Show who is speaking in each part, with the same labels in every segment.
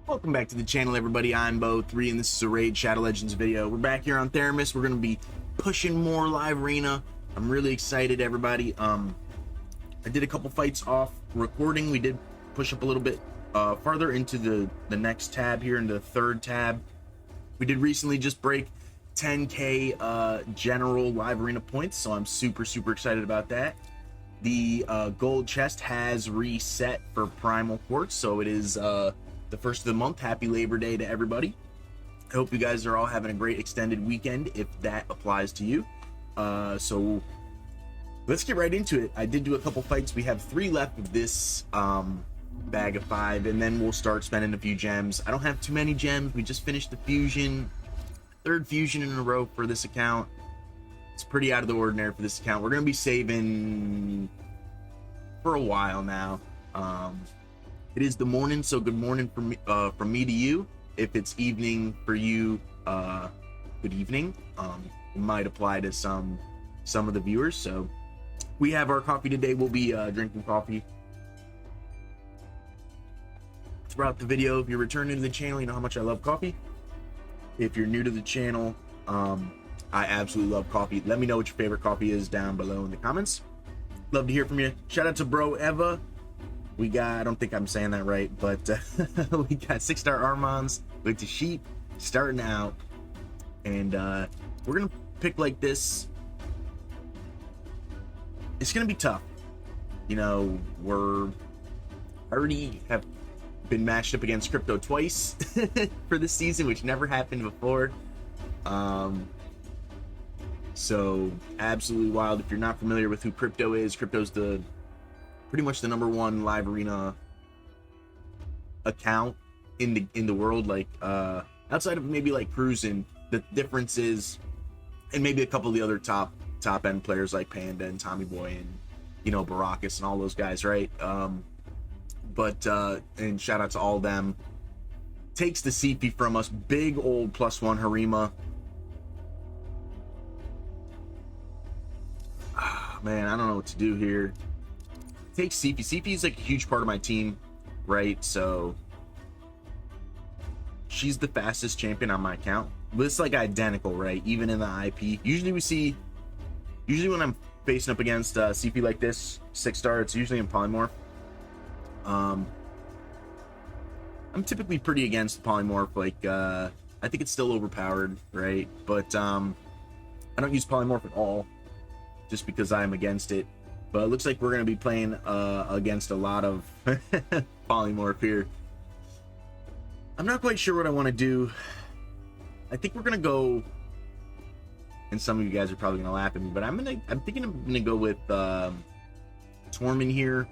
Speaker 1: Welcome back to the channel, everybody. I'm Bo3 and this is a Raid Shadow Legends video. We're back here on Theramis. We're going to be pushing more live arena. I'm really excited, everybody. I did a couple fights off recording. We did push up a little bit farther into the next tab here, into the third tab. We did recently just break 10k general live arena points, so I'm super excited about that. The gold chest has reset for primal quartz, so it is the first of the month. Happy Labor Day to everybody. I hope you guys are all having a great extended weekend if that applies to you. So let's get right into it. I did do a couple fights. We have 3 left of this bag of 5, and then we'll start spending a few gems. I don't have too many gems. We just finished the fusion, 3rd fusion in a row for this account. It's pretty out of the ordinary for this account. We're going to be saving for a while now. It is the morning, so good morning from me to you. If it's evening for you, good evening. It might apply to some of the viewers. So we have our coffee today. We'll be drinking coffee throughout the video. If you're returning to the channel, you know how much I love coffee. If you're new to the channel, I absolutely love coffee. Let me know what your favorite coffee is down below in the comments. Love to hear from you. Shout out to bro Eva. We got, I don't think I'm saying that right, but we got 6-star Armons with the sheep starting out, and we're gonna pick like this. It's gonna be tough, you know. We're already have been matched up against crypto twice for this season, which never happened before. So absolutely wild. If you're not familiar with who crypto's pretty much the #1 live arena account in the world. Like outside of maybe like cruising, the difference is, and maybe a couple of the other top end players like Panda and Tommy Boy and, you know, Baracus and all those guys, right? And shout out to all of them. Takes the CP from us. Big old +1 Harima. Man, I don't know what to do here. Takes CP. CP is like a huge part of my team, right? So she's the fastest champion on my account. But it's like identical, right? Even in the IP. Usually when I'm facing up against CP like this, 6-star, it's usually in polymorph. I'm typically pretty against polymorph. Like I think it's still overpowered, right? But I don't use polymorph at all, just because I'm against it. But it looks like we're going to be playing against a lot of polymorph here. I'm not quite sure what I want to do. I think we're going to go, and some of you guys are probably going to laugh at me, but I'm thinking I'm going to go with Tormin here.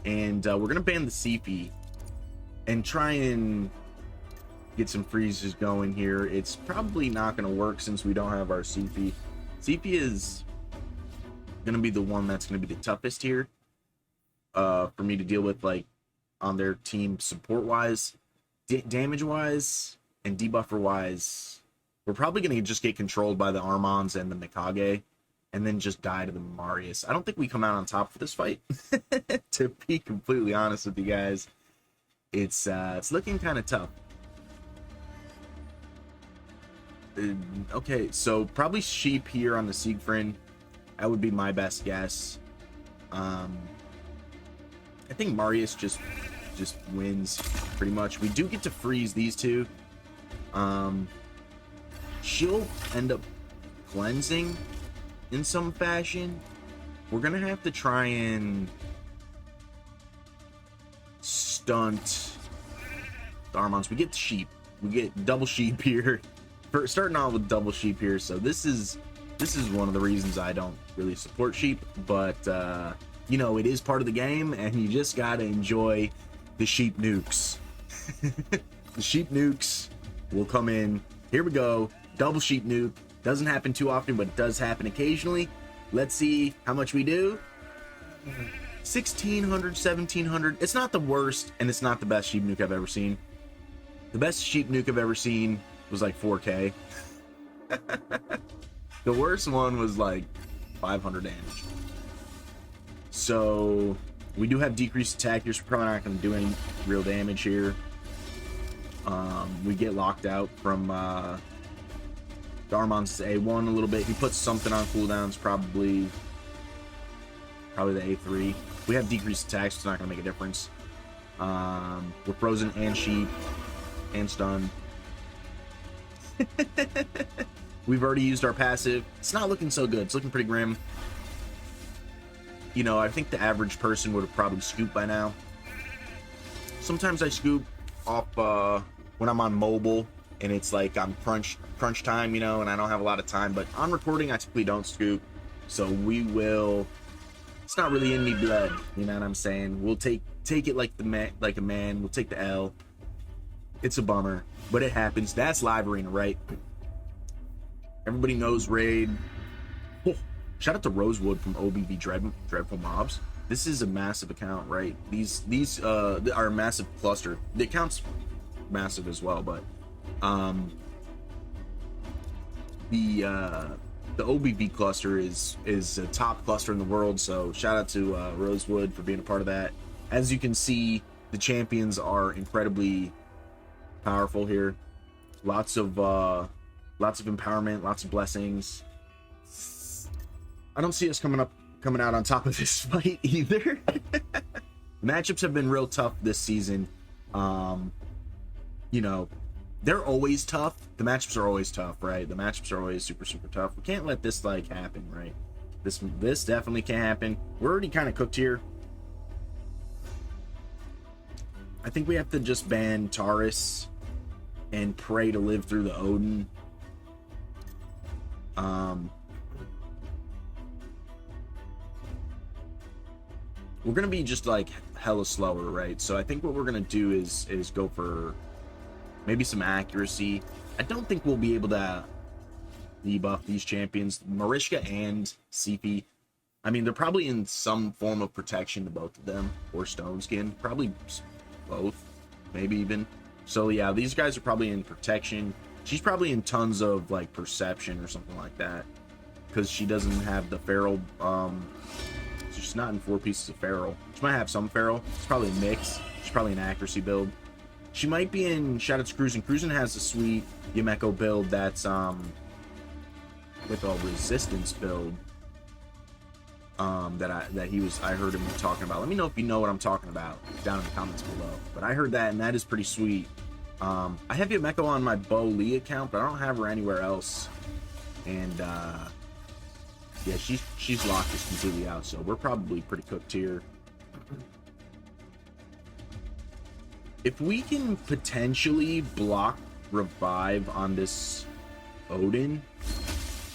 Speaker 1: And we're going to ban the CP and try and get some freezes going here. It's probably not going to work since we don't have our CP. CP is going to be the one that's going to be the toughest here for me to deal with, like on their team support wise. Damage wise and debuffer wise, we're probably going to just get controlled by the Armons and the Mikage and then just die to the Marius. I don't think we come out on top for this fight. To be completely honest with you guys, it's looking kind of tough. Okay, so probably sheep here on the Siegfried. That would be my best guess. I think Marius just wins pretty much. We do get to freeze these two. She'll end up cleansing in some fashion. We're gonna have to try and stunt the Armons. We get the sheep. We get double sheep here. Starting out with double sheep here, so this is one of the reasons I don't really support sheep, but you know, it is part of the game and you just gotta enjoy the sheep nukes. The sheep nukes will come in. Here we go, double sheep nuke. Doesn't happen too often, but it does happen occasionally. Let's see how much we do. 1600, 1700. It's not the worst and it's not the best sheep nuke I've ever seen. The best sheep nuke I've ever seen was like 4k. The worst one was like 500 damage. So We do have decreased attack here, so we're probably not going to do any real damage here. We get locked out from Darmon's A1 a little bit. He puts something on cooldowns, probably the A3. We have decreased attacks, so it's not going to make a difference. We're frozen and sheep and stunned. We've already used our passive. It's not looking so good. It's looking pretty grim. You know, I think the average person would have probably scooped by now. Sometimes I scoop off when I'm on mobile and it's like I'm crunch time, you know, and I don't have a lot of time. But on recording, I typically don't scoop. So we will. It's not really in me blood, you know what I'm saying? We'll take it like a man. We'll take the L. It's a bummer, but it happens. That's live arena, right? Everybody knows raid. Oh, shout out to Rosewood from OBV Dreadful Mobs. This is a massive account, right? These are a massive cluster. The account's massive as well, but the OBV cluster is a top cluster in the world. So shout out to Rosewood for being a part of that. As you can see, the champions are incredibly powerful here. Lots of empowerment, lots of blessings. I don't see us coming out on top of this fight either. Matchups have been real tough this season. You know, they're always tough. The matchups are always tough, right? The matchups are always super tough. We can't let this like happen, right? This definitely can't happen. We're already kind of cooked here. I think we have to just ban Taurus and pray to live through the Odin. We're gonna be just like hella slower, right? So I think what we're gonna do is go for maybe some accuracy. I don't think we'll be able to debuff these champions, Marishka and Sifi. I mean, they're probably in some form of protection to both of them, or Stone Skin, probably both, maybe even. So yeah, these guys are probably in protection. She's probably in tons of like perception or something like that, because she doesn't have the feral. She's not in 4 pieces of feral. She might have some feral. It's probably a mix. She's probably an accuracy build. She might be in Shout Out to Cruisin'. Cruisin' has a sweet Yumeko build that's with a resistance build that I heard him talking about. Let me know if you know what I'm talking about down in the comments below. But I heard that, and that is pretty sweet. I have Yumeko on my Bo Lee account, but I don't have her anywhere else. And yeah, she's locked us completely out, so we're probably pretty cooked here. If we can potentially block revive on this Odin,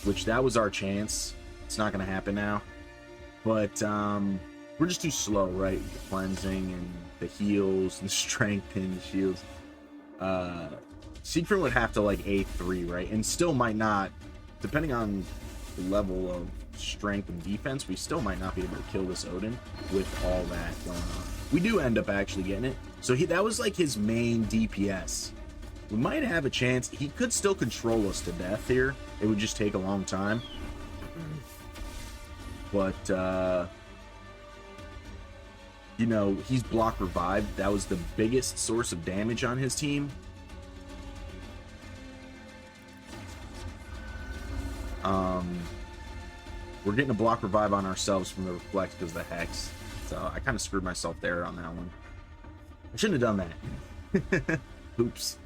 Speaker 1: which that was our chance, it's not gonna happen now. But we're just too slow, right? The cleansing and the heals and the strength and the shields. Siegfried would have to like A3, right? And still might not, depending on the level of strength and defense, we still might not be able to kill this Odin with all that going on. We do end up actually getting it. So that was like his main DPS. We might have a chance. He could still control us to death here. It would just take a long time. But you know, he's block revived. That was the biggest source of damage on his team. We're getting a block revive on ourselves from the reflect because of the hex. So I kind of screwed myself there on that one. I shouldn't have done that. Oops.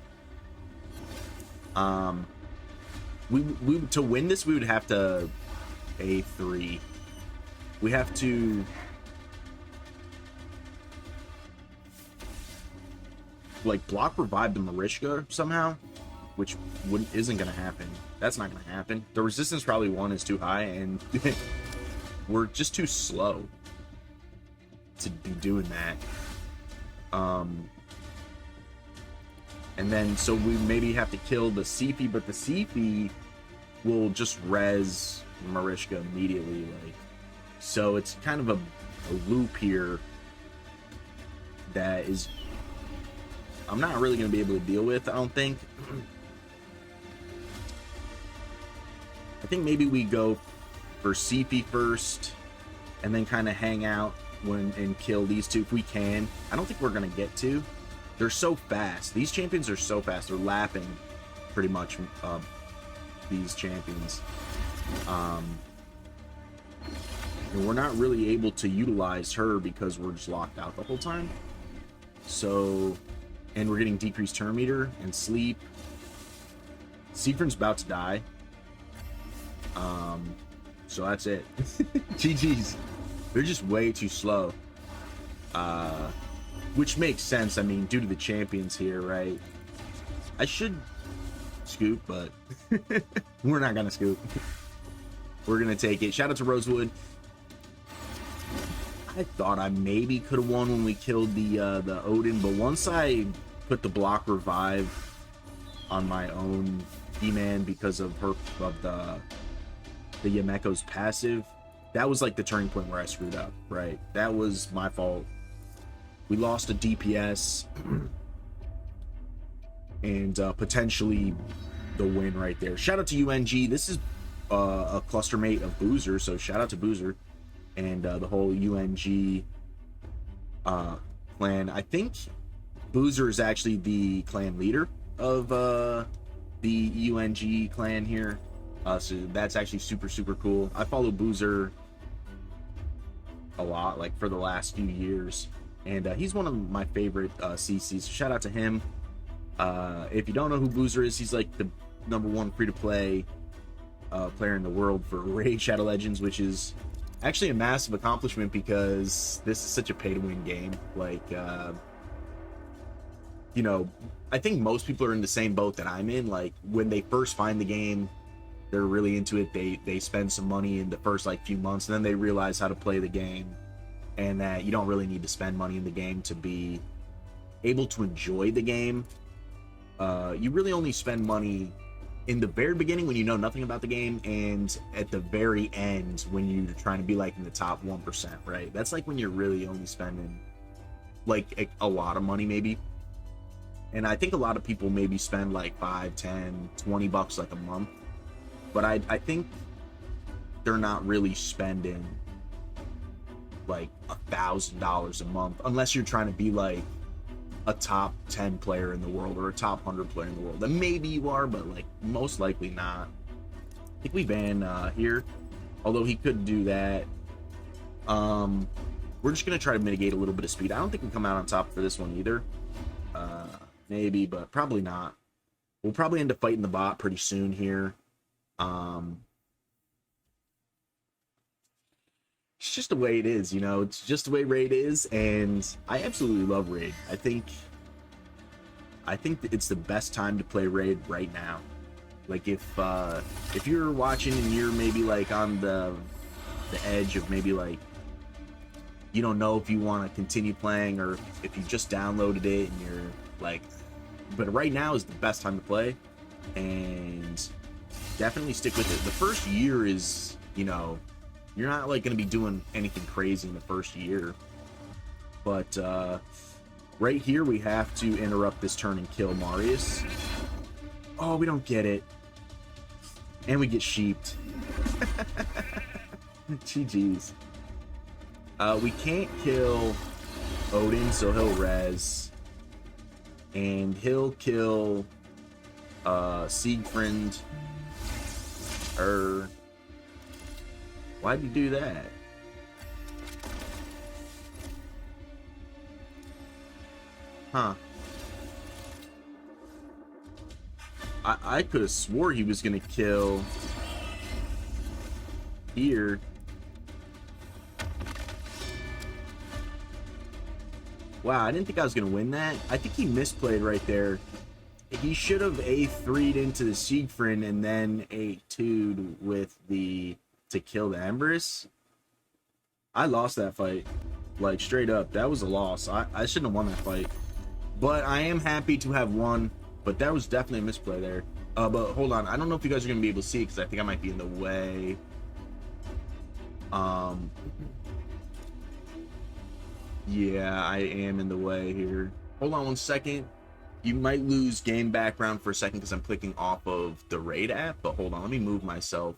Speaker 1: We to win this, we would have to A3. We have to like block revive the Marishka somehow, which isn't gonna happen. That's not gonna happen. The resistance probably 1 is too high, and we're just too slow to be doing that. And then so we maybe have to kill the Sifi, but the Sifi will just res Marishka immediately, like. So it's kind of a loop here that is I'm not really going to be able to deal with, I don't think. I think maybe we go for CP first and then kind of hang out and kill these two if we can. I don't think we're gonna get to. They're so fast. These champions are so fast. They're lapping pretty much these champions. And we're not really able to utilize her because we're just locked out the whole time. So, and we're getting decreased turn meter and sleep. Siegfried's about to die. So that's it. GG's. They're just way too slow. Which makes sense, I mean, due to the champions here, right? I should scoop, but we're not gonna scoop. We're gonna take it. Shout out to Rosewood. I thought I maybe could have won when we killed the Odin, but once I put the block revive on my own E-Man because of the Yameko's passive, that was like the turning point where I screwed up, right? That was my fault. We lost a DPS and potentially the win right there. Shout out to UNG. This is a cluster mate of Boozer, so shout out to Boozer and the whole UNG clan. I think Boozer is actually the clan leader of the UNG clan here. So that's actually super, super cool. I follow Boozer a lot, like for the last few years. And he's one of my favorite CCs. So shout out to him. If you don't know who Boozer is, he's like the #1 free-to-play player in the world for Raid Shadow Legends, which is actually a massive accomplishment because this is such a pay-to-win game. Like, you know, I think most people are in the same boat that I'm in. Like, when they first find the game, they're really into it. They spend some money in the first like few months, and then they realize how to play the game, and that you don't really need to spend money in the game to be able to enjoy the game. You really only spend money in the very beginning when you know nothing about the game, and at the very end when you're trying to be like in the top 1%, right? That's like when you're really only spending like a lot of money maybe. And I think a lot of people maybe spend like 5, 10, 20 bucks like a month, but I think they're not really spending like $1,000 a month unless you're trying to be like a top 10 player in the world or a top 100 player in the world. And maybe you are, but like most likely not. I think we ban here, although he could do that. We're just gonna try to mitigate a little bit of speed. I don't think we come out on top for this one either. Maybe, but probably not. We'll probably end up fighting the bot pretty soon here. It's just the way it is, you know. It's just the way Raid is, and I absolutely love Raid. I think it's the best time to play Raid right now. Like if you're watching and you're maybe like on the edge of maybe like you don't know if you want to continue playing or if you just downloaded it and you're like, but right now is the best time to play, and definitely stick with it. The first year is, you know, you're not like going to be doing anything crazy in the first year, but right here we have to interrupt this turn and kill Marius. Oh, we don't get it, and we get sheeped. GG's. We can't kill Odin, so he'll res, and he'll kill Siegfried. Why'd you do that? Huh. I could have swore he was gonna kill here. Wow, I didn't think I was gonna win that. I think he misplayed right there. He should have A3'd into the Siegfried and then A2'd with the to kill the Empress. I lost that fight, like straight up. That was a loss. I shouldn't have won that fight, but I am happy to have won. But that was definitely a misplay there. But hold on, I don't know if you guys are gonna be able to see it because I think I might be in the way. Yeah, I am in the way here. Hold on one second. You might lose game background for a second because I'm clicking off of the Raid app, but hold on, let me move myself.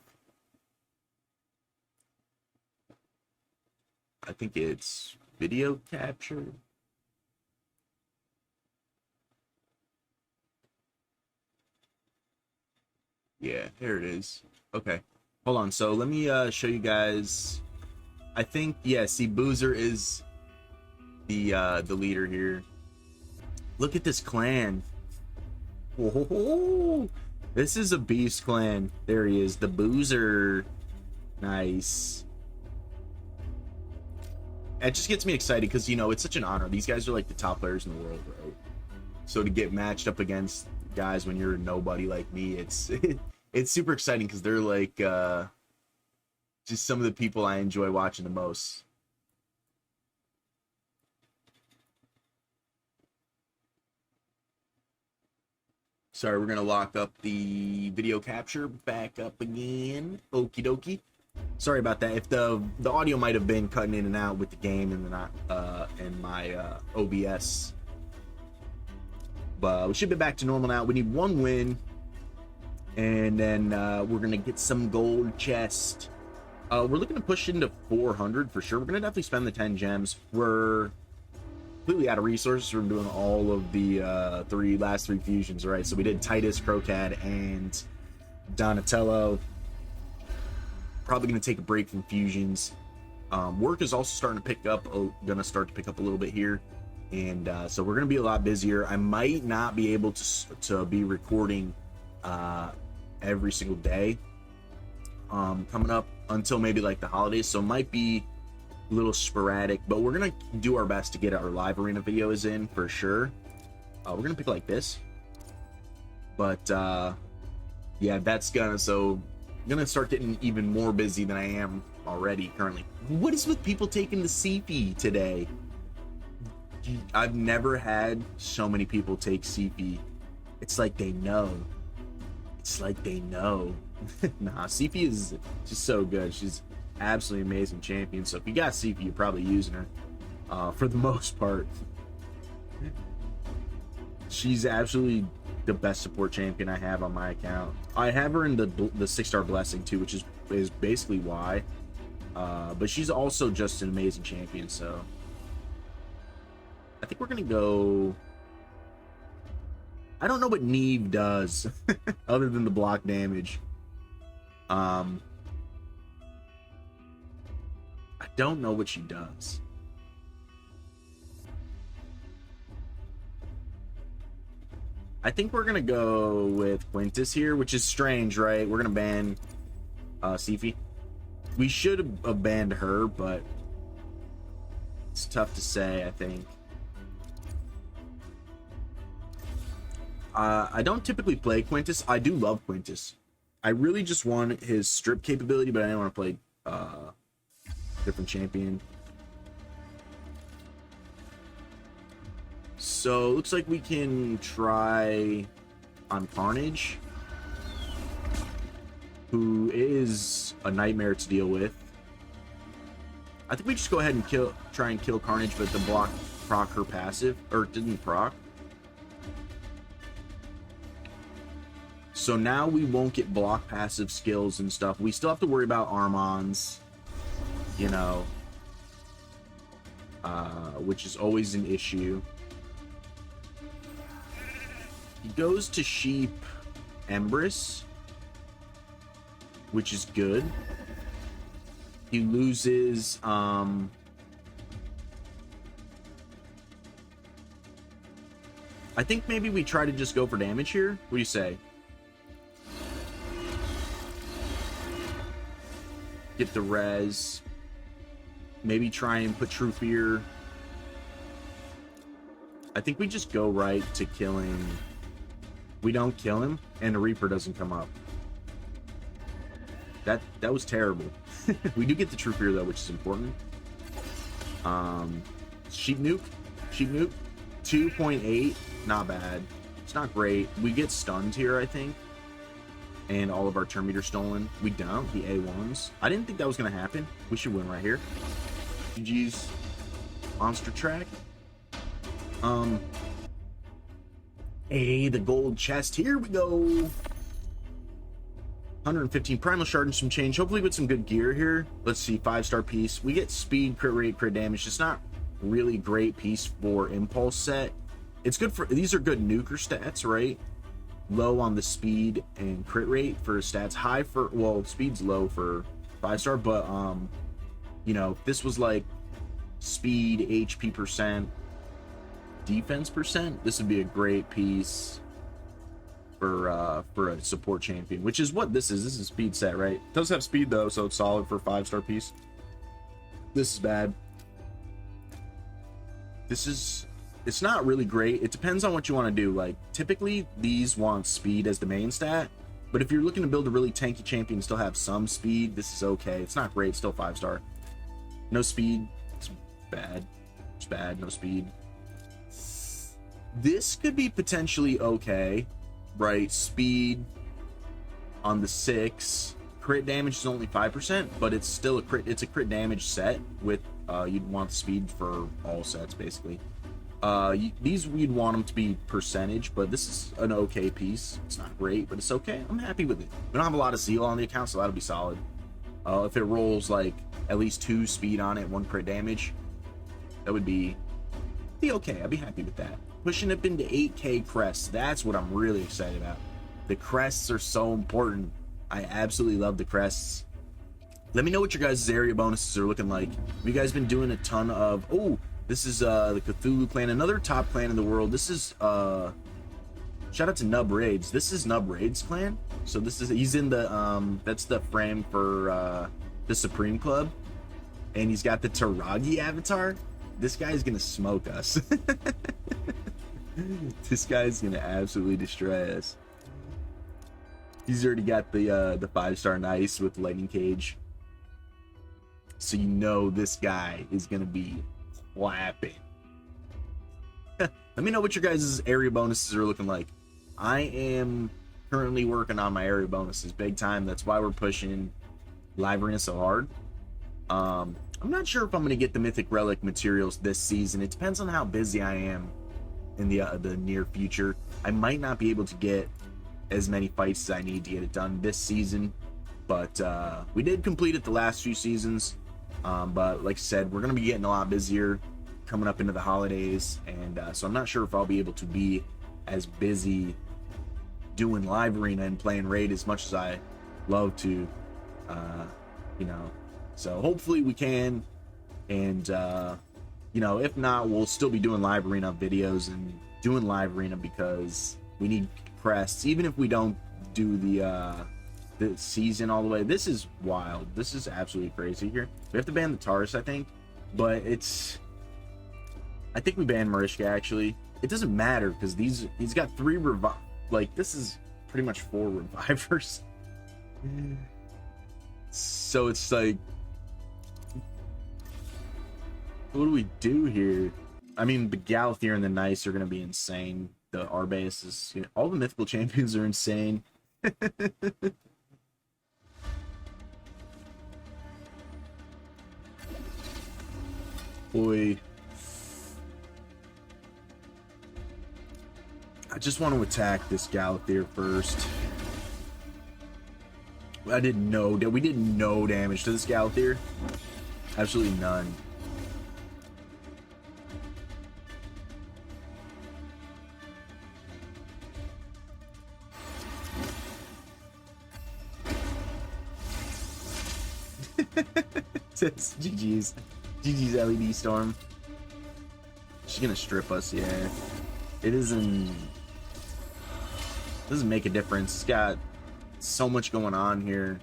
Speaker 1: I think it's video capture. Yeah, here it is. Okay, hold on. So let me show you guys. I think, yeah, see, Boozer is the leader here. Look at this clan. Whoa, this is a beast clan. There he is, the Boozer. Nice. It just gets me excited because, you know, it's such an honor. These guys are like the top players in the world, right? So to get matched up against guys when you're nobody like me, it's it's super exciting because they're like just some of the people I enjoy watching the most. Sorry, we're gonna lock up the video capture back up again. Okie dokie. Sorry about that. If the audio might have been cutting in and out with the game and and my OBS, but we should be back to normal now. We need one win, and then we're gonna get some gold chest. We're looking to push into 400 for sure. We're gonna definitely spend the 10 gems. We're completely out of resources from doing all of the last three fusions, right? So we did Titus, Crocad, and Donatello. Probably going to take a break from fusions. Work is also starting to pick up, going to start to pick up a little bit here, and so we're going to be a lot busier. I might not be able to be recording every single day coming up until maybe like the holidays, so it might be a little sporadic, but we're going to do our best to get our live arena videos in for sure. We're going to pick like this, but yeah, that's gonna, so I'm gonna start getting even more busy than I am already currently. What is with people taking the CP today? I've never had so many people take CP. It's like they know. It's like they know. Nah, CP is just so good. She's absolutely amazing champion. So if you got CP, you're probably using her for the most part. She's absolutely the best support champion I have on my account. I have her in the 6-star blessing too, which is basically why. But she's also just an amazing champion. So I think we're gonna go. I don't know what Neve does other than the block damage. I don't know what she does. I think we're gonna go with Quintus here, which is strange, right? We're gonna ban Sifi. We should have banned her, but it's tough to say, I think. I don't typically play Quintus. I do love Quintus. I really just want his strip capability, but I didn't want to play different champion. So looks like we can try on Carnage, who is a nightmare to deal with. I think we just go ahead and try and kill Carnage, but the block proc her passive, or it didn't proc. So now we won't get block passive skills and stuff. We still have to worry about Armons, you know, which is always an issue. He goes to Sheep Empress, which is good. He loses I think maybe we try to just go for damage here. What do you say? Get the res. Maybe try and put True Fear. I think we just go right to killing. We don't kill him, and the Reaper doesn't come up. That was terrible. We do get the True Fear though, which is important. Sheep Nuke. 2.8, not bad. It's not great. We get stunned here, I think, and all of our turn meter stolen. We don't. The A1s. I didn't think that was gonna happen. We should win right here. GG's. Monster track. Hey, the gold chest. Here we go. 115 primal shard and some change, hopefully with some good gear here. Let's see, 5-star piece. We get speed, crit rate, crit damage. It's not really great piece for impulse set. It's good for, these are good nuker stats, right? Low on the speed and crit rate for stats, high for, well, speed's low for 5-star, but you know, if this was like speed, HP percent, defense percent, this would be a great piece for a support champion, which is what this is. This is a speed set, right? It does have speed though, so it's solid for a 5-star piece. This is bad. This is, it's not really great. It depends on what you want to do. Like typically these want speed as the main stat, but if you're looking to build a really tanky champion and still have some speed, this is okay. It's not great, still 5-star. No speed, it's bad. It's bad, no speed. This could be potentially okay, right? Speed on the 6, crit damage is only 5%, but it's still a crit, it's a crit damage set with you'd want speed for all sets basically. These we'd want them to be percentage, but this is an okay piece. It's not great, but it's okay. I'm happy with it. We don't have a lot of zeal on the account, so that'll be solid. If it rolls like at least 2 speed on it, 1 crit damage, that would be okay. I'd be happy with that. Pushing up into 8k crests, that's what I'm really excited about. The crests are so important. I absolutely love the crests. Let me know what your guys' area bonuses are looking like. Have you guys been doing a ton of, oh, this is the Cthulhu clan, another top clan in the world. This is shout out to Nub Raids. This is Nub Raids clan. So this is, he's in the that's the frame for the Supreme Club, and he's got the Taragi avatar. This guy's gonna smoke us. This guy's gonna absolutely destroy us. He's already got the 5-star nice with lightning cage, so you know this guy is gonna be clapping. Let me know what your guys' area bonuses are looking like. I am currently working on my area bonuses big time. That's why we're pushing Live Arena so hard. I'm not sure if I'm gonna get the mythic relic materials this season. It depends on how busy I am in the near future. I might not be able to get as many fights as I need to get it done this season, but we did complete it the last few seasons. But like I said, we're gonna be getting a lot busier coming up into the holidays, and so I'm not sure if I'll be able to be as busy doing Live Arena and playing Raid as much as I love to, you know. So hopefully we can, and you know, if not, we'll still be doing Live Arena videos and doing Live Arena because we need crests, even if we don't do the season all the way. This is wild. This is absolutely crazy here. We have to ban the Taurus, I think, but it's, I think we banned Marishka actually. It doesn't matter because he's got 3 revive, like this is pretty much 4 revivers. So it's like, what do we do here? I mean, the Galathier and the Nice are going to be insane. The Arbaeus is, you know, all the mythical champions are insane. Boy. I just want to attack this Galathier first. We did no damage to this Galathier. Absolutely none. GG's LED storm. She's gonna strip us, yeah. It doesn't make a difference. It's got so much going on here.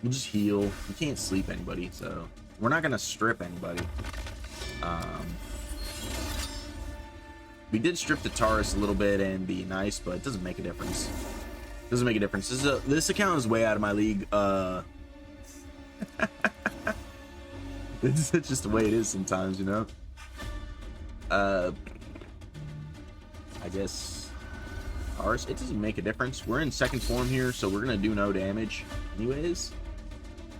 Speaker 1: You just heal. You can't sleep anybody, so we're not gonna strip anybody. We did strip the Taurus a little bit and be nice, but it doesn't make a difference. Doesn't make a difference. This account is way out of my league. It's just the way it is sometimes, you know. I guess ours, it doesn't make a difference. We're in second form here, so we're gonna do no damage anyways.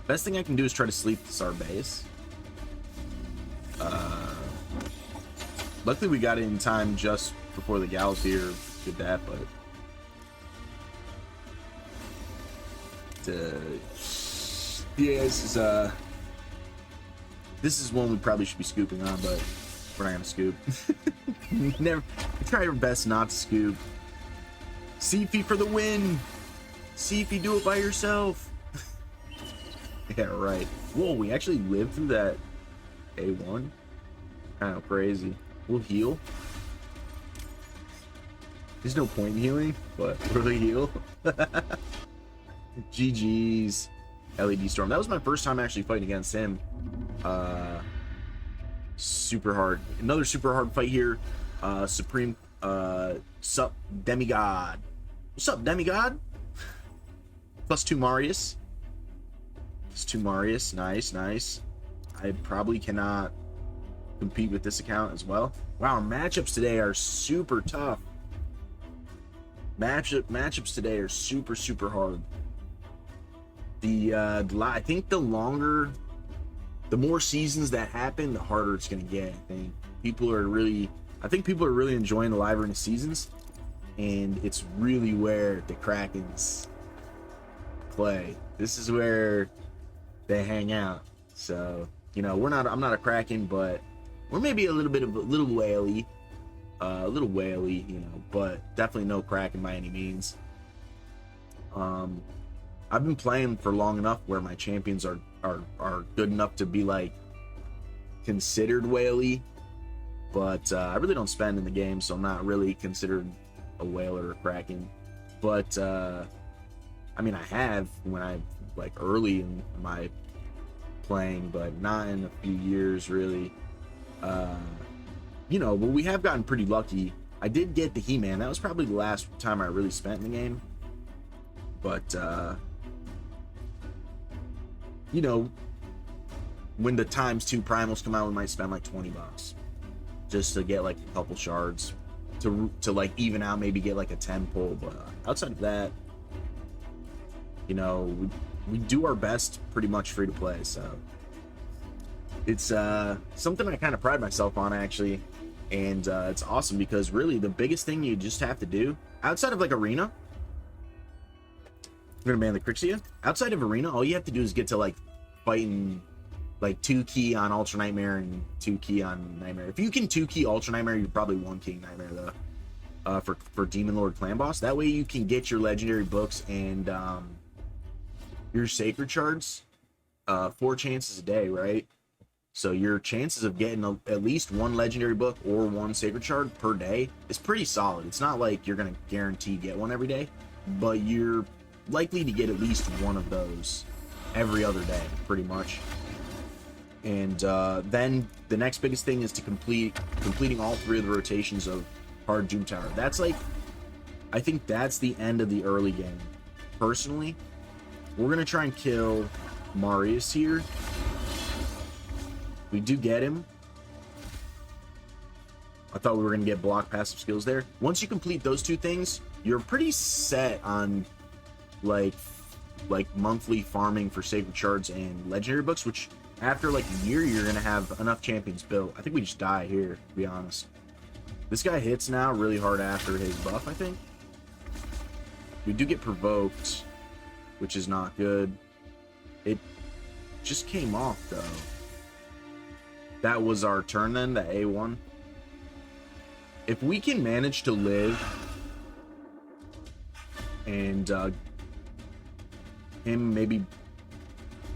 Speaker 1: Best thing I can do is try to sleep this Arbaeus. Luckily we got it in time just before the Galathier did that, but Yeah, this is one we probably should be scooping on, but we're not gonna scoop. Never. Try your best not to scoop. Seafy for the win. Seafy, do it by yourself. Yeah, right. Whoa, we actually lived through that A1. Kind of crazy. We'll heal. There's no point in healing, but we'll heal. GG's. LED Storm. That was my first time actually fighting against him. Super hard. Another super hard fight here. Supreme. Sup, Demigod. What's up, Demigod? +2 Marius. +2 Marius. Nice, nice. I probably cannot compete with this account as well. Wow, our matchups today are super tough. Matchups today are super hard. I think the more seasons that happen, the harder it's gonna get. I think people are really enjoying the live arena seasons, and it's really where the Krakens play. This is where they hang out. So, you know, I'm not a Kraken, but we're maybe a little whaley, you know, but definitely no Kraken by any means. I've been playing for long enough where my champions are good enough to be like considered whaley, but I really don't spend in the game, so I'm not really considered a whale or a Kraken. But I mean, I have when I like early in my playing, but not in a few years really. You know, but we have gotten pretty lucky. I did get the He-Man. That was probably the last time I really spent in the game. But you know, when the ×2 primals come out, we might spend like $20 just to get like a couple shards to like even out, maybe get like a 10 pull. But outside of that, you know, we do our best pretty much free to play. So it's something I kind of pride myself on, actually. And it's awesome because really the biggest thing you just have to do outside of like arena, I'm gonna ban the Crixia. Outside of arena, all you have to do is get to like fighting like 2-key on Ultra Nightmare and 2-key on Nightmare. If you can 2-key Ultra Nightmare, you're probably 1-key Nightmare though. For Demon Lord Clan Boss. That way you can get your legendary books and your sacred shards 4 chances a day, right? So your chances of getting at least 1 legendary book or 1 sacred shard per day is pretty solid. It's not like you're gonna guarantee get one every day, but you're likely to get at least 1 of those every other day, pretty much. And then the next biggest thing is to completing all 3 of the rotations of Hard Doom Tower. That's like, I think that's the end of the early game. Personally, we're gonna try and kill Marius here. We do get him. I thought we were gonna get block passive skills there. Once you complete those 2 things, you're pretty set on like monthly farming for sacred shards and legendary books, which after like a year you're gonna have enough champions built. I think we just die here, to be honest. This guy hits now really hard after his buff, I think. We do get provoked, which is not good. It just came off though. That was our turn then, the A1. If we can manage to live and him maybe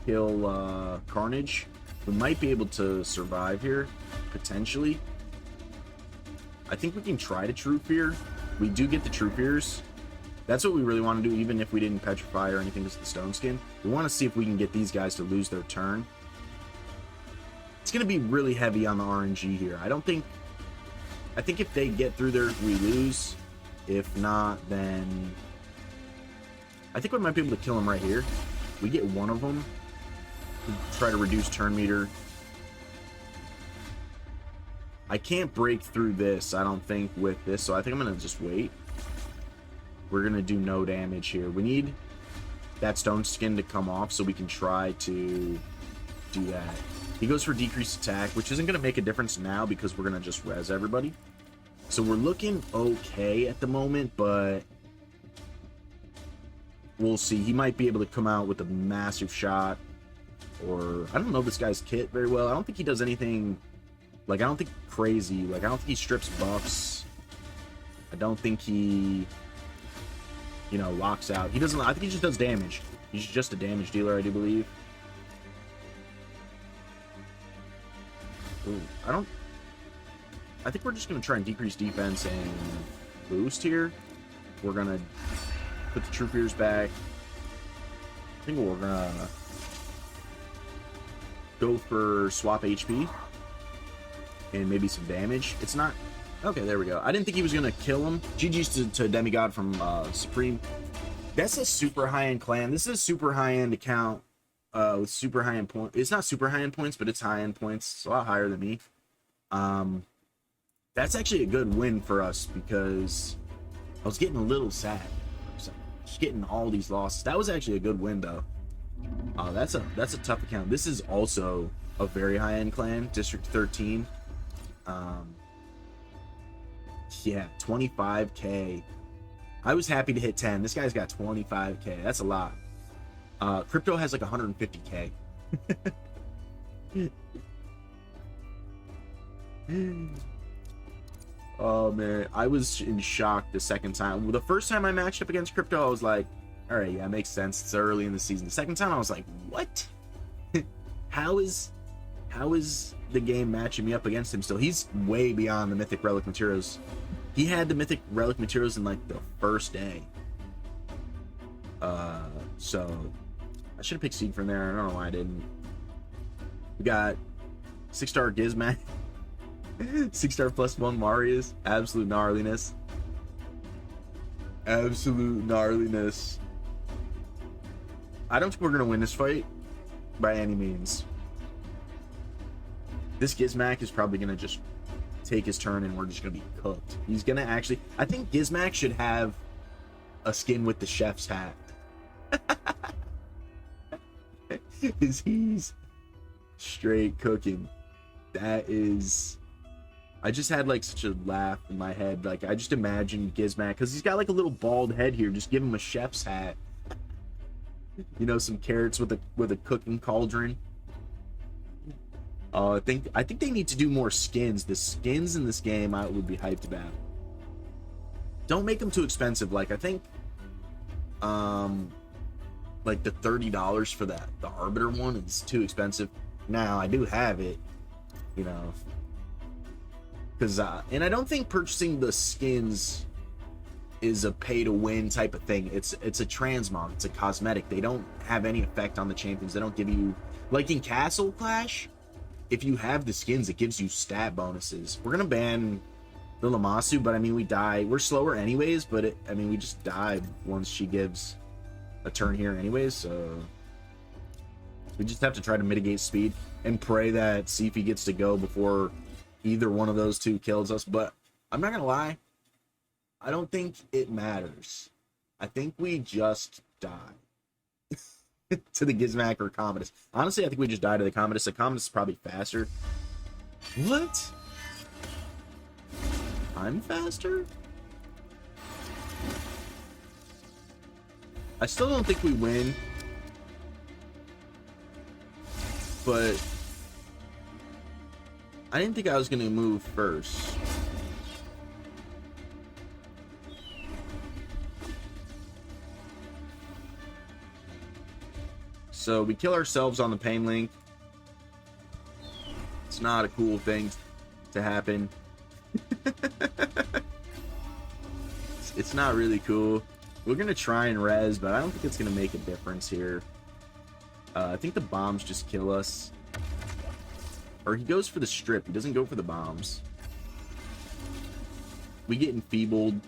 Speaker 1: kill Carnage, we might be able to survive here, potentially. I think we can try to True Fear. We do get the True Fears. That's what we really want to do, even if we didn't petrify or anything because of the stone skin. We want to see if we can get these guys to lose their turn. It's going to be really heavy on the RNG here. I think if they get through there, we lose. If not, then I think we might be able to kill him right here. We get 1 of them. Try to reduce turn meter. I can't break through this, I don't think, with this, so I think I'm going to just wait. We're going to do no damage here. We need that stone skin to come off so we can try to do that. He goes for decreased attack, which isn't going to make a difference now because we're going to just res everybody. So we're looking okay at the moment, but we'll see. He might be able to come out with a massive shot, or I don't know this guy's kit very well. I don't think he does anything, like, I don't think crazy. Like, I don't think he strips buffs. I don't think he, you know, locks out. He doesn't, I think he just does damage. He's just a damage dealer, I do believe. Ooh, I think we're just going to try and decrease defense and boost here. We're going to put the Troopers back. I think we're going to go for swap HP and maybe some damage. It's not... Okay, there we go. I didn't think he was going to kill him. GG's to Demigod from Supreme. That's a super high-end clan. This is a super high-end account with super high-end points. It's not super high-end points, but it's high-end points. It's a lot higher than me. That's actually a good win for us because I was getting a little sad. Just getting all these losses. That was actually a good win, though. That's a tough account. This is also a very high-end clan, District 13. Yeah, 25k. I was happy to hit 10. This guy's got 25k. That's a lot. Crypto has like 150k. Oh man, I was in shock the second time. The first time I matched up against Crypto, I was like, all right, yeah, makes sense. It's early in the season. The second time, I was like, what? How is the game matching me up against him still? He's way beyond the Mythic Relic Materials. He had the Mythic Relic Materials in like the first day. So I should have picked Seed from there. I don't know why I didn't. We got 6-star Gizmac. 6-star +1 Marius. Absolute gnarliness. Absolute gnarliness. I don't think we're gonna win this fight by any means. This Gizmac is probably gonna just take his turn and we're just gonna be cooked. He's gonna actually, I think Gizmac should have a skin with the chef's hat. He's straight cooking. That is, I just had like such a laugh in my head. Like I just imagined Gizmac, because he's got like a little bald head here. Just give him a chef's hat. You know, some carrots with a cooking cauldron. I think they need to do more skins. The skins in this game I would be hyped about. Don't make them too expensive. Like I think like the $30 for the Arbiter one is too expensive. Now I do have it, you know, because and I don't think purchasing the skins is a pay to win type of thing. It's a transmog. It's a cosmetic. They don't have any effect on the champions. They don't give you, like in Castle Clash, if you have the skins, it gives you stat bonuses. We're gonna ban the Lamasu, but I mean we die. We're slower anyways, but I mean we just die once she gives a turn here anyways, so we just have to try to mitigate speed and pray that Sifi gets to go before either one of those two kills us. But I'm not gonna lie, I don't think it matters. I think we just die to the Gizmac or Commodus. Honestly, I think we just die to the Commodus. The Commodus is probably faster. What? I'm faster? I still don't think we win, but I didn't think I was going to move first. So we kill ourselves on the pain link. It's not a cool thing to happen. It's not really cool. We're gonna try and res, but I don't think it's gonna make a difference here. I think the bombs just kill us. Or he goes for the strip. He doesn't go for the bombs. We get enfeebled.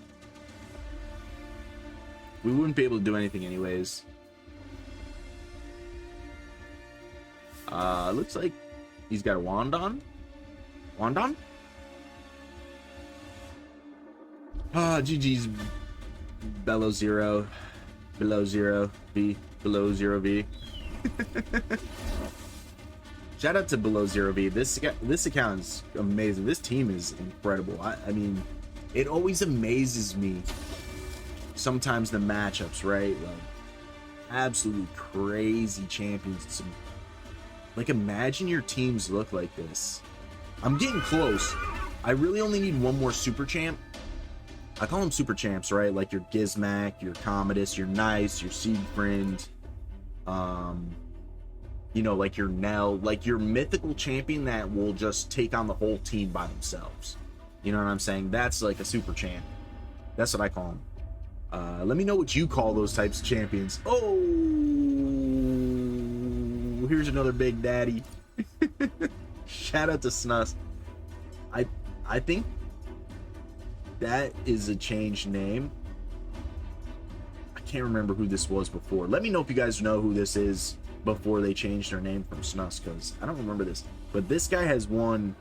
Speaker 1: We wouldn't be able to do anything anyways. Looks like he's got a wand on. Wand on? GG's below zero V. Shout out to below zero V. This account is amazing. This team is incredible. I mean, it always amazes me sometimes the matchups, right? Like Absolutely crazy champions. Some, like, imagine your teams look like this. I'm getting close. I really only need one more super champ. I call them super champs, right? Like your Gizmac, your Commodus, your Nice, your Siegfried, you know, like your Nell, like your mythical champion that will just take on the whole team by themselves. You know what I'm saying? That's like a super champ. That's what I call them. Let me know what you call those types of champions. Oh, here's another big daddy. Shout out to Snus. I think that is a changed name. I can't remember who this was before. Let me know if you guys know who this is before they changed their name from Snus, because I don't remember this. But this guy has gotten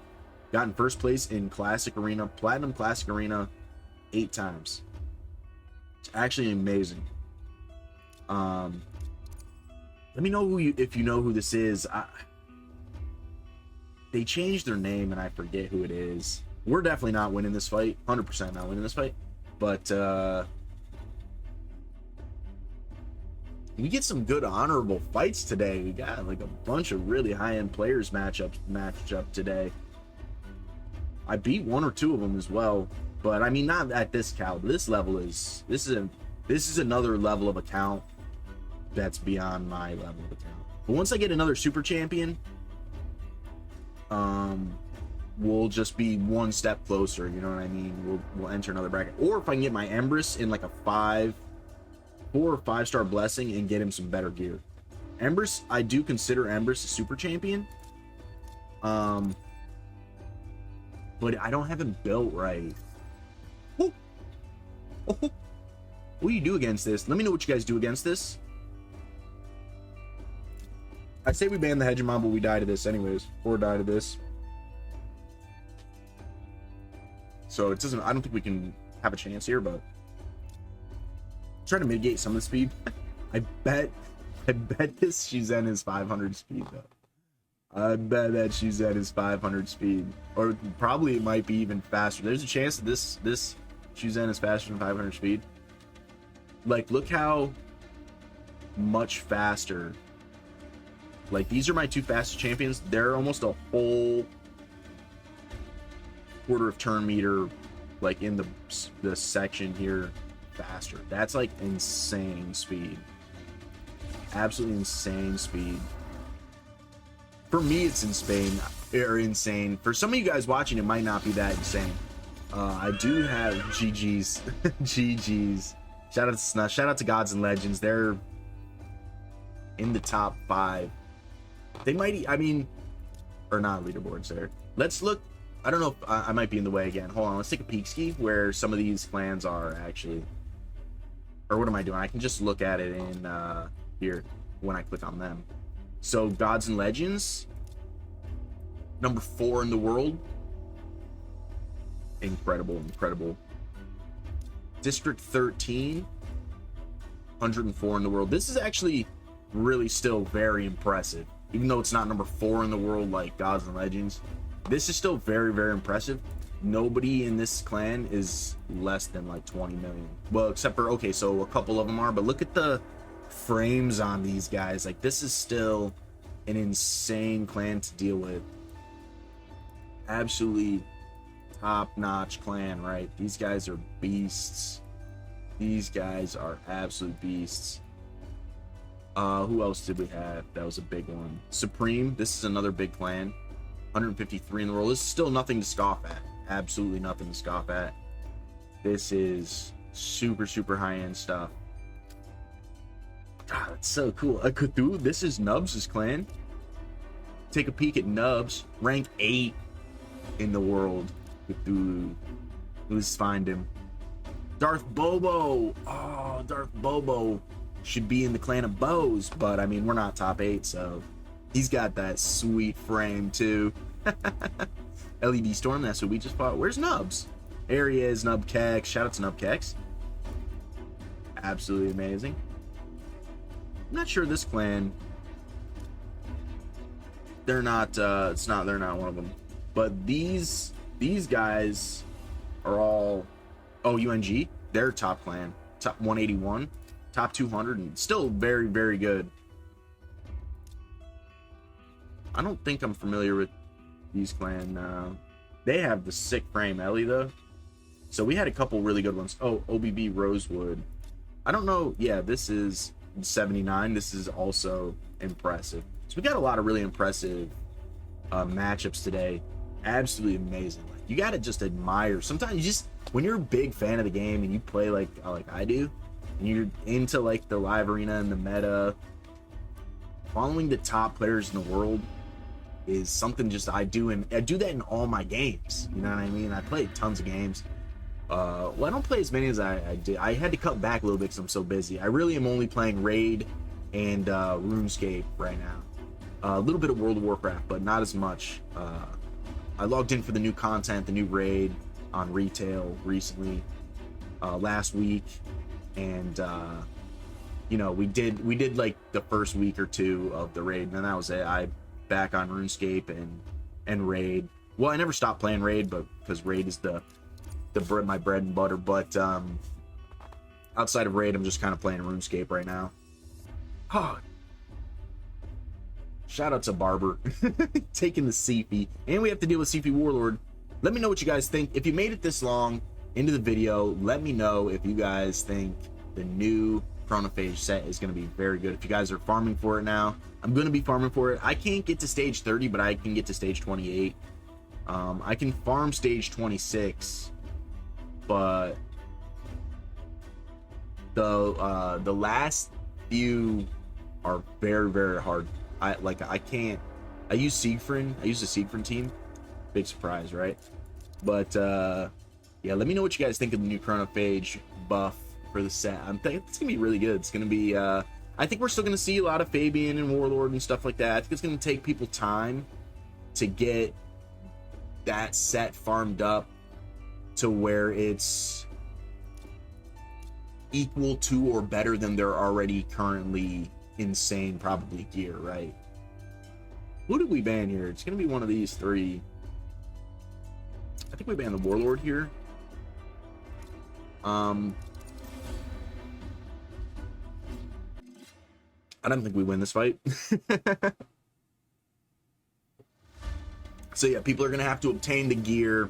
Speaker 1: first place in Classic Arena, Platinum Classic Arena 8 times. It's actually amazing. Let me know if you know who this is. They changed their name and I forget who it is. We're definitely not winning this fight. 100% not winning this fight. But we get some good honorable fights today. We got like a bunch of really high-end players matched up today. I beat 1 or 2 of them as well, but I mean not at this caliber. This is another level of account that's beyond my level of account. But once I get another super champion, we'll just be one step closer, you know what I mean? We'll enter another bracket. Or if I can get my Empress in like a 4 or 5-star blessing and get him some better gear. Empress, I do consider Empress a super champion. But I don't have him built right. Oh. What do you do against this? Let me know what you guys do against this. I say we ban the Hegemon, but we die to this anyways. Or die to this. So it doesn't, I don't think we can have a chance here, but try to mitigate some of the speed. I bet this Shizen is 500 speed though. I bet that Shizen is 500 speed. Or probably it might be even faster. There's a chance that this Shizen is faster than 500 speed. Like, look how much faster. Like, these are my 2 fastest champions. They're almost a whole quarter of turn meter, like in the section here, faster. That's like insane speed. Absolutely insane speed. For me, it's insane. For some of you guys watching, it might not be that insane. I do have GG's. GG's. Shout out to Snus. Shout out to Gods and Legends. They're in the top 5. They might, I mean, or not leaderboards there. Let's look. I don't know if I might be in the way again. Hold on. Let's take a peek ski where some of these clans are actually. Or what am I doing? I can just look at it in here when I click on them. So Gods and Legends, number 4 in the world. Incredible, incredible. District 13, 104 in the world. This is actually really still very impressive. Even though it's not number 4 in the world like Gods and Legends, this is still very, very impressive. Nobody in this clan is less than like 20 million. Well, except for, okay, so a couple of them are, but look at the frames on these guys. Like, this is still an insane clan to deal with. Absolutely top-notch clan, right? These guys are beasts. These guys are absolute beasts. Who else did we have? That was a big one. Supreme, this is another big clan. 153 in the world. This is still nothing to scoff at. Absolutely nothing to scoff at. This is super, super high-end stuff. God, that's so cool. Cthulhu, this is Nubs' clan. Take a peek at Nubs. Rank 8 in the world. Cthulhu. Let's find him. Darth Bobo. Oh, Darth Bobo should be in the clan of Bows, but I mean, we're not top 8, so he's got that sweet frame too. LED Storm, that's what we just fought. Where's Nubs? There he is, Nubkex. Shout out to Nubkex. Absolutely amazing. I'm not sure this clan. They're not. They're not one of them. But these guys are all. Oh, UNG. They're top clan. Top 181. top 200, and still very, very good. I don't think I'm familiar with these clan. They have the sick frame Ellie though, so we had a couple really good ones. Oh, OBB Rosewood. I don't know. Yeah, this is 79. This is also impressive. So we got a lot of really impressive matchups today. Absolutely amazing. Like, you gotta just admire. Sometimes you just, when you're a big fan of the game and you play like I do, and you're into like the live arena and the meta, following the top players in the world is something just I do, and I do that in all my games. You know what I mean? I play tons of games. Well, I don't play as many as I did. I had to cut back a little bit because I'm so busy. I really am only playing Raid and RuneScape right now. A little bit of World of Warcraft, but not as much. I logged in for the new content, the new Raid on retail recently, last week, and you know, we did like the first week or two of the Raid, and then that was it. I back on RuneScape and Raid. Well, I never stopped playing Raid, but because Raid is my bread and butter. But outside of Raid, I'm just kind of playing RuneScape right now. Oh, shout out to Barber taking the CP, and we have to deal with CP Warlord. Let me know what you guys think. If you made it this long into the video, let me know if you guys think the new Chronophage set is going to be very good. If you guys are farming for it now, I'm going to be farming for it. I can't get to stage 30, but I can get to stage 28. I can farm stage 26, but the last few are very, very hard. I can't. I use Siegfried. I use the Siegfried team. Big surprise, right? But yeah, let me know what you guys think of the new Chronophage buff for the set. I'm thinking it's gonna be really good. It's gonna be I think we're still gonna see a lot of Fabian and Warlord and stuff like that. I think it's gonna take people time to get that set farmed up to where it's equal to or better than their already currently insane probably gear, right? Who did we ban here? It's gonna be one of these three. I think we banned the Warlord here. I don't think we win this fight. So yeah, people are gonna have to obtain the gear,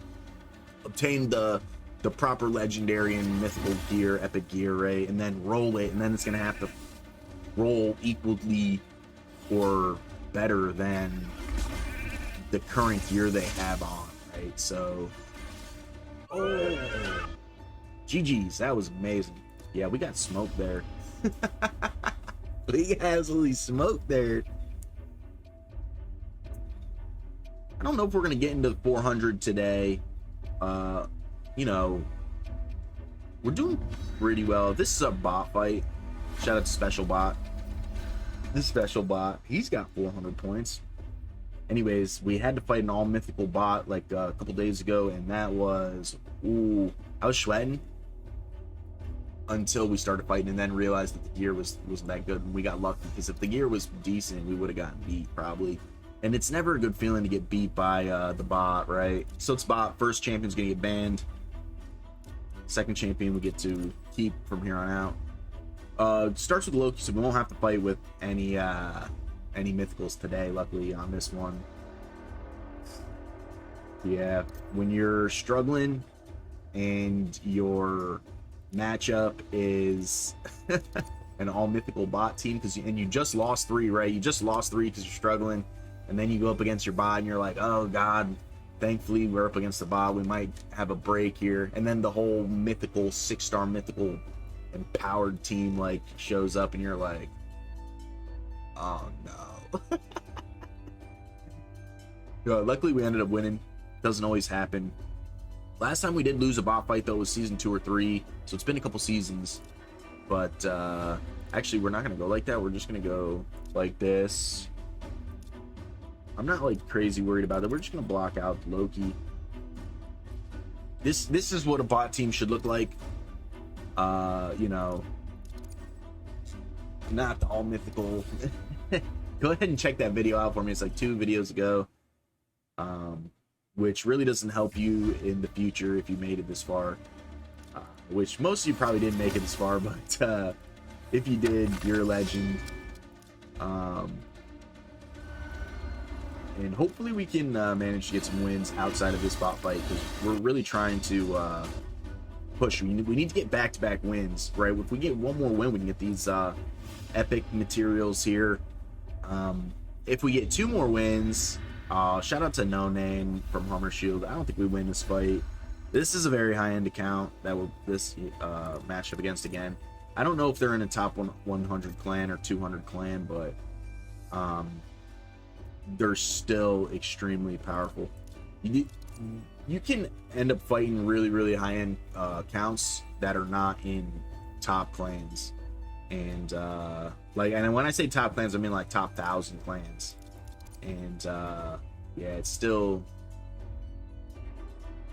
Speaker 1: obtain the proper legendary and mythical gear, epic gear, right? And then roll it, and then it's gonna have to roll equally or better than the current gear they have on, right? So, oh, GG's, that was amazing. Yeah, we got smoked there. We absolutely smoked there. I don't know if we're gonna get into 400 today. You know, we're doing pretty well. This is a bot fight. Shout out to Special Bot. This Special Bot, he's got 400 points. Anyways, we had to fight an all mythical bot like a couple days ago, and that was, ooh, I was sweating until we started fighting, and then realized that the gear wasn't that good, and we got lucky, because if the gear was decent, we would have gotten beat probably. And it's never a good feeling to get beat by the bot, right? So it's bot. First champion's gonna get banned. Second champion we get to keep from here on out. Starts with Loki, so we won't have to fight with any mythicals today, luckily, on this one. Yeah, when you're struggling and your matchup is an all mythical bot team, and you just lost 3, right? You just lost 3 because you're struggling, and then you go up against your bot and you're like, oh god, thankfully we're up against the bot, we might have a break here. And then the whole mythical 6-star mythical empowered team like shows up, and you're like, oh no. Luckily we ended up winning. Doesn't always happen. Last time we did lose a bot fight though was season 2 or 3, so it's been a couple seasons. But actually we're not gonna go like that. We're just gonna go like this. I'm not like crazy worried about it. We're just gonna block out Loki. This is what a bot team should look like. You know, not the all mythical. Go ahead and check that video out for me. It's like 2 videos ago, which really doesn't help you in the future if you made it this far, which most of you probably didn't make it this far, but If you did, you're a legend. And hopefully we can manage to get some wins outside of this bot fight, because we're really trying to push. We need to get back-to-back wins, right? If we get one more win, we can get these epic materials here. If we get 2 more wins, shout out to No Name from Homer Shield. I don't think we win this fight. This is a very high-end account that we'll this match up against again. I don't know if they're in a top 100 clan or 200 clan, but they're still extremely powerful. You can end up fighting really high-end accounts that are not in top clans, and and when I say top clans, I mean like top 1,000 clans. And yeah, it's still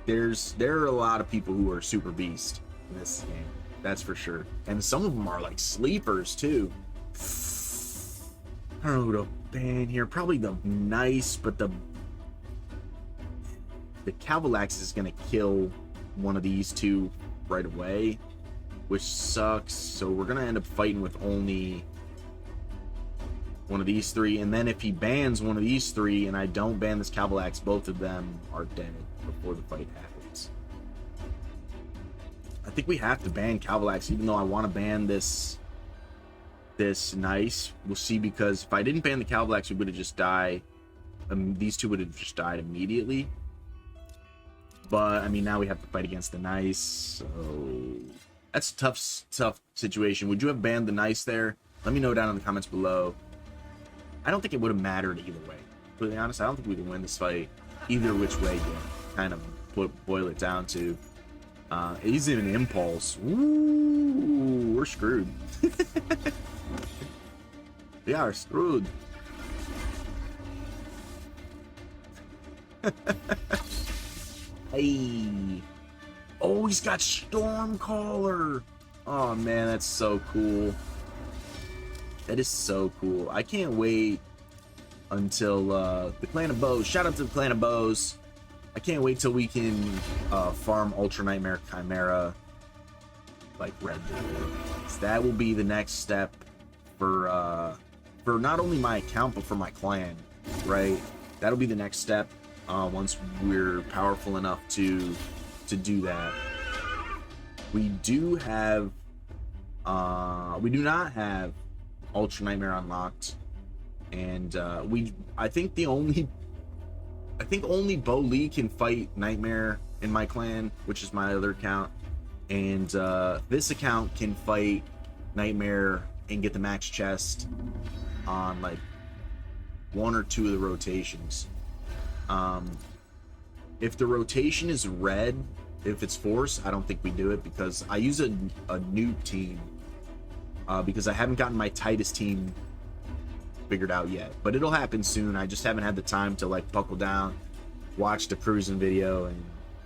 Speaker 1: there are a lot of people who are super beast in this game, that's for sure, and some of them are like sleepers too. I don't know who to ban here. Probably the nice, but the Cavalax is gonna kill one of these 2 right away, which sucks. So we're gonna end up fighting with only one of these 3, and then if he bans one of these 3 and I don't ban this Cavalax, both of them are dead before the fight happens. I think we have to ban Cavalax, even though I want to ban this nice. We'll see, because if I didn't ban the Cavalax, we would have just died. These 2 would have just died immediately. But I mean, now we have to fight against the nice, so that's a tough situation. Would you have banned the nice there? Let me know down in the comments below. I don't think it would have mattered either way. To be honest, I don't think we can win this fight either which way you kind of boil it down to. He's in an impulse. Ooh, we're screwed. We are screwed. Hey. Oh, he's got Stormcaller. Oh man, that's so cool. That is so cool. I can't wait until the Clan of Bows. Shout out to the Clan of Bows. I can't wait till we can farm Ultra Nightmare Chimera like Red Bull. So that will be the next step for not only my account but for my clan, right? That'll be the next step once we're powerful enough to do that. We do not have Ultra Nightmare unlocked, and I think only Bo Lee can fight Nightmare in my clan, which is my other account, and this account can fight Nightmare and get the max chest on like 1 or 2 of the rotations. If the rotation is red, if it's force, I don't think we do it, because I use a noob team, because I haven't gotten my tightest team figured out yet, but it'll happen soon. I just haven't had the time to like buckle down, watch the cruising video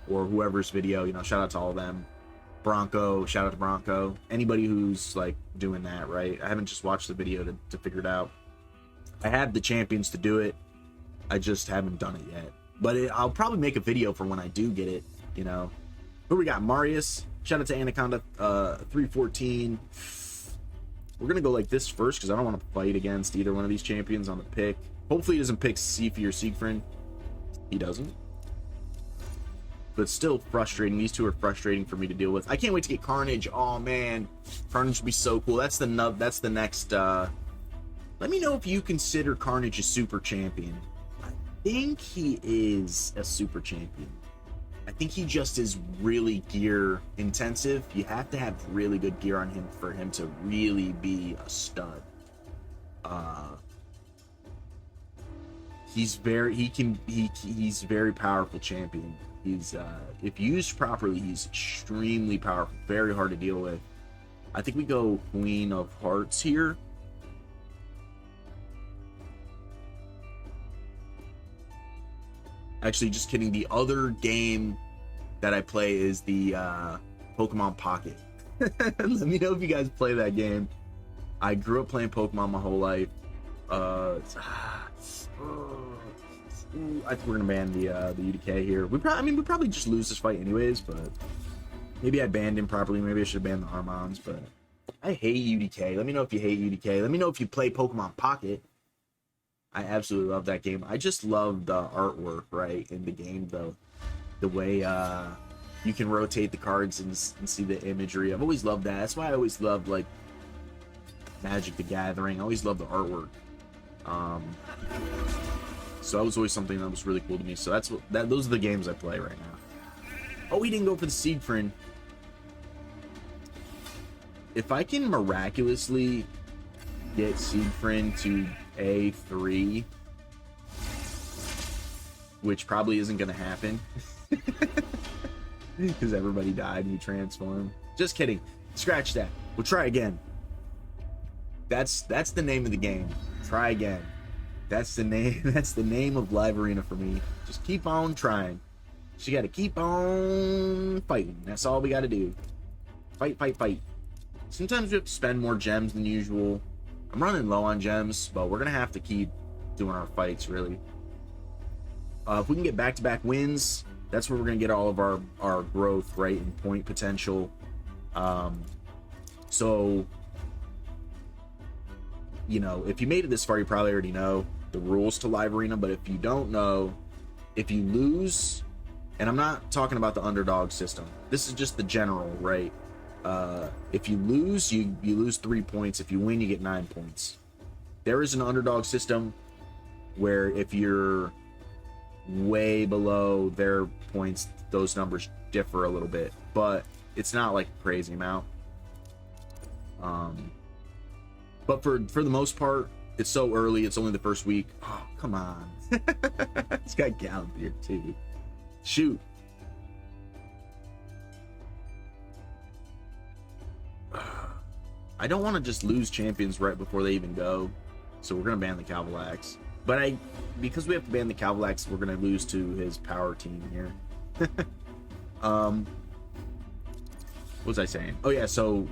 Speaker 1: or whoever's video, you know. Shout out to all of them. Bronco, shout out to Bronco, anybody who's like doing that, right? I haven't just watched the video to figure it out. I have the champions to do it, I just haven't done it yet, but I'll probably make a video for when I do get it, you know. Who we got? Marius, shout out to Anaconda 314. We're gonna go like this first, because I don't want to fight against either one of these champions on the pick. Hopefully he doesn't pick Sifi or Siegfried. He doesn't, but it's still frustrating. These 2 are frustrating for me to deal with. I can't wait to get Carnage. Oh man, Carnage would be so cool. That's the next let me know if you consider Carnage a super champion. I think he is a super champion. I think he just is really gear intensive. You have to have really good gear on him for him to really be a stud. He's very powerful champion. He's if used properly, he's extremely powerful, very hard to deal with. I think we go Queen of Hearts here. Actually, just kidding. The other game that I play is the Pokemon Pocket. Let me know if you guys play that game. I grew up playing Pokemon my whole life. I think we're gonna ban the UDK here. We probably just lose this fight anyways, but maybe I banned him properly. Maybe I should have banned the Armons, but I hate UDK. Let me know if you hate UDK. Let me know if you play Pokemon Pocket. I absolutely love that game. I just love the artwork, right, in the game, though. The way you can rotate the cards and see the imagery. I've always loved that. That's why I always loved, like, Magic the Gathering. I always loved the artwork. So that was always something that was really cool to me. So those are the games I play right now. Oh, he didn't go for the Siegfried. If I can miraculously get Siegfried to A3, which probably isn't going to happen because everybody died and we transformed. Just kidding. Scratch that. We'll try again. That's the name of the game. Try again. That's the name. That's the name of Live Arena for me. Just keep on trying. So you got to keep on fighting. That's all we got to do. Fight, fight, fight. Sometimes we have to spend more gems than usual. I'm running low on gems, but we're going to have to keep doing our fights, really. If we can get back-to-back wins, that's where we're going to get all of our growth, right, and point potential. So, you know, if you made it this far, you probably already know the rules to Live Arena, but if you don't know, if you lose, and I'm not talking about the underdog system, this is just the general, right? If you lose, you lose 3 points. If you win, you get 9 points. There is an underdog system where if you're way below their points, those numbers differ a little bit, but it's not like a crazy amount. But for the most part, it's so early. It's only the first week. Oh, come on. It's got Gallup here too. Shoot. I don't want to just lose champions right before they even go, so we're gonna ban the Calvalax. But because we have to ban the Calvalax, we're gonna lose to his power team here. What was I saying? Oh yeah, so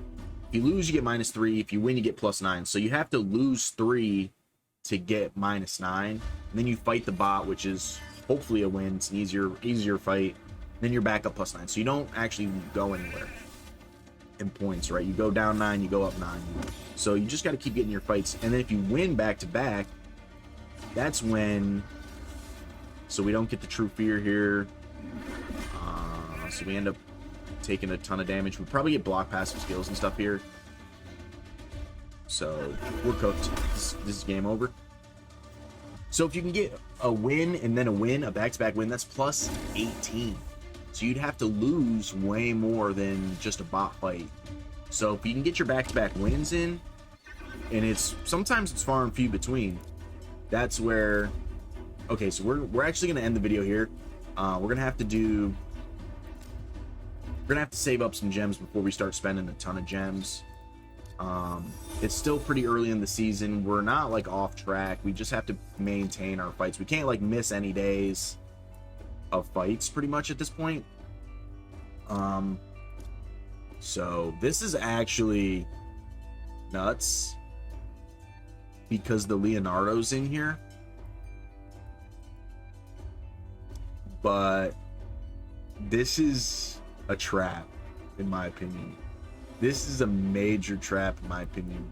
Speaker 1: if you lose, you get -3. If you win, you get +9. So you have to lose 3 to get -9. And then you fight the bot, which is hopefully a win. It's an easier fight. Then you're back up +9. So you don't actually go anywhere in points, right? You go down 9, you go up 9. So you just got to keep getting your fights. And then if you win back-to-back, that's when... So we don't get the True Fear here. So we end up taking a ton of damage. We probably get block passive skills and stuff here. So we're cooked. This is game over. So if you can get a win and then a win, a back-to-back win, that's +18. So you'd have to lose way more than just a bot fight. So if you can get your back-to-back wins in, and sometimes it's far and few between, that's where... Okay, so we're actually going to end the video here. We're going to have to save up some gems before we start spending a ton of gems. It's still pretty early in the season. We're not like off track. We just have to maintain our fights. We can't like miss any days of fights pretty much at this point. So this is actually nuts because the Leonardo's in here, but this is a trap in my opinion. This is a major trap in my opinion.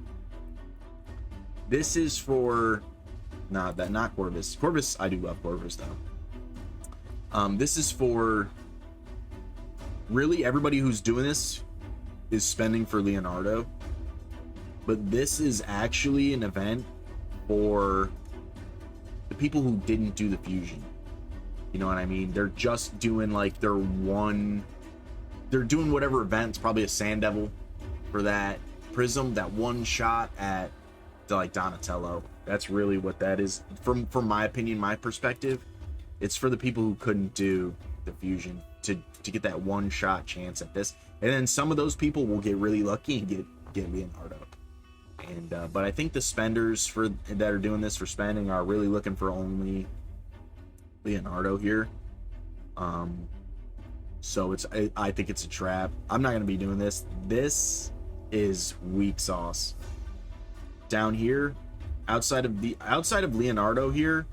Speaker 1: This is for not Corvus. Corvus, I do love Corvus though. This is for really everybody who's doing this is spending for Leonardo, but this is actually an event for the people who didn't do the fusion. You know what I mean? They're just doing like they're doing whatever event. It's probably a Sand Devil for that Prism, that one shot at like Donatello. That's really what that is. From my opinion, my perspective, it's for the people who couldn't do the fusion to get that one shot chance at this. And then some of those people will get really lucky and get Leonardo. And but I think the spenders that are doing this for spending are really looking for only Leonardo here. So I think it's a trap. I'm not going to be doing this. This is weak sauce. Down here, outside of Leonardo here,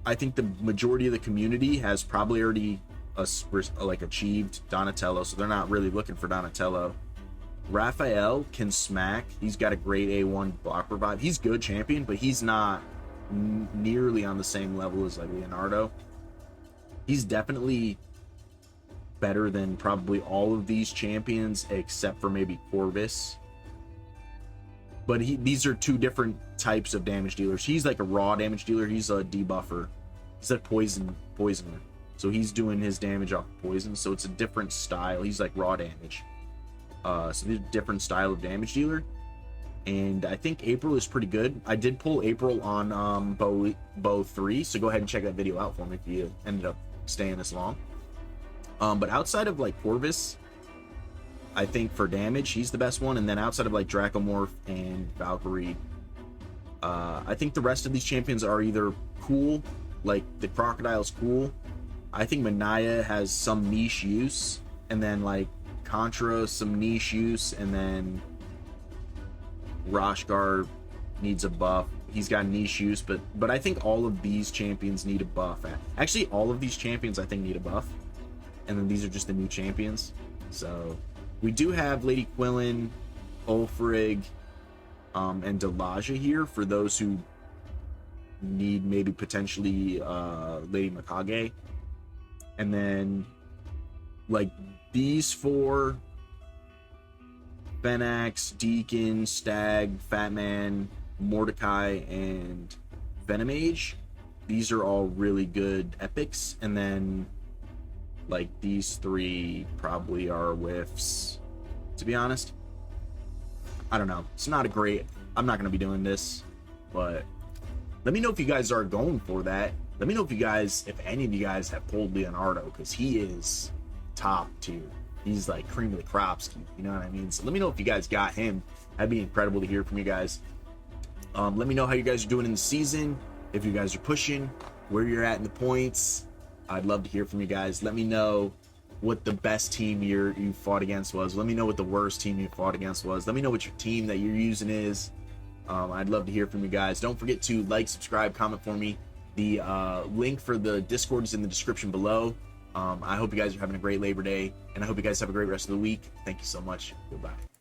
Speaker 1: I think the majority of the community has probably already achieved Donatello, so they're not really looking for Donatello. Raphael can smack. He's got a great A1 block revive. He's good champion, but he's not nearly on the same level as like Leonardo. He's definitely better than probably all of these champions except for maybe Corvus. But these are two different types of damage dealers. He's like a raw damage dealer. He's a debuffer. He's a poisoner. So he's doing his damage off poison. So it's a different style. He's like raw damage. So there's a different style of damage dealer. And I think April is pretty good. I did pull April on bow 3. So go ahead and check that video out for me if you ended up staying this long. But outside of like Corvus, I think for damage, he's the best one. And then outside of like Dracomorph and Valkyrie, I think the rest of these champions are either cool, like the Crocodile's cool. I think Manaya has some niche use, and then like Contra some niche use, and then Rashgar needs a buff. He's got niche use, but I think all of these champions need a buff. Actually, all of these champions I think need a buff, and then these are just the new champions. So we do have Lady Quillen, Ulfrig, and Delaja here for those who need maybe potentially Lady Mikage. And then like these 4, Fenax, Deacon, Stag, Fatman, Mordecai, and Venomage, these are all really good epics. And then like these 3 probably are whiffs, to be honest. I don't know, it's not a great, I'm not going to be doing this, but let me know if you guys are going for that. Let me know if you guys, if any of you guys have pulled Leonardo, because he is top tier. He's like cream of the crops, you know what I mean? So let me know if you guys got him. That'd be incredible to hear from you guys. Let me know how you guys are doing in the season, if you guys are pushing, where you're at in the points. I'd love to hear from you guys. Let me know what the best team you fought against was. Let me know what the worst team you fought against was. Let me know what your team that you're using is. I'd love to hear from you guys. Don't forget to like, subscribe, comment for me. The link for the Discord is in the description below. I hope you guys are having a great Labor Day, and I hope you guys have a great rest of the week. Thank you so much. Goodbye.